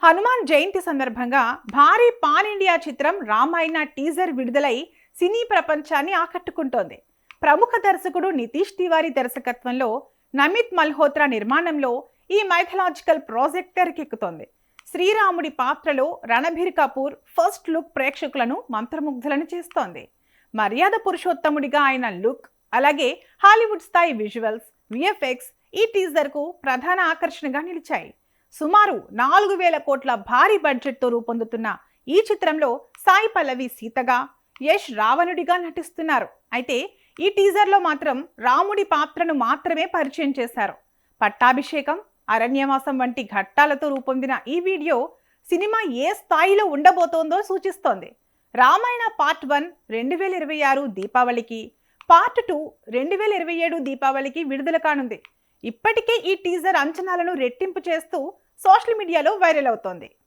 హనుమాన్ జయంతి సందర్భంగా భారీ pan India చిత్రం రామాయణ టీజర్ విడుదలై సినీ ప్రపంచాన్ని ఆకట్టుకుంటోంది. ప్రముఖ దర్శకుడు నితీష్ తివారీ దర్శకత్వంలో నమిత్ మల్హోత్రా నిర్మాణంలో ఈ మైథలాజికల్ ప్రాజెక్ట్ తెరకెక్కుతోంది. శ్రీరాముడి పాత్రలో రణబీర్ కపూర్ ఫస్ట్ లుక్ ప్రేక్షకులను మంత్రముగ్ధులను చేస్తోంది. మర్యాద పురుషోత్తముడిగా ఆయన లుక్, అలాగే హాలీవుడ్ స్థాయి విజువల్స్, విఎఫ్ఎక్స్ ఈ టీజర్ కు ప్రధాన ఆకర్షణగా నిలిచాయి. సుమారు 4,000 కోట్ల భారీ బడ్జెట్తో రూపొందుతున్న ఈ చిత్రంలో సాయి పల్లవి సీతగా, యష్ రావణుడిగా నటిస్తున్నారు. అయితే ఈ టీజర్లో మాత్రం రాముడి పాత్రను మాత్రమే పరిచయం చేశారు. పట్టాభిషేకం, అరణ్యవాసం వంటి ఘట్టాలతో రూపొందిన ఈ వీడియో సినిమా ఏ స్థాయిలో ఉండబోతోందో సూచిస్తోంది. రామాయణ పార్ట్ 1 2026 దీపావళికి, పార్ట్ 2 2027 దీపావళికి విడుదల కానుంది. ఇప్పటికే ఈ టీజర్ అంచనాలను రెట్టింపు చేస్తూ సోషల్ మీడియాలో వైరల్ అవుతోంది.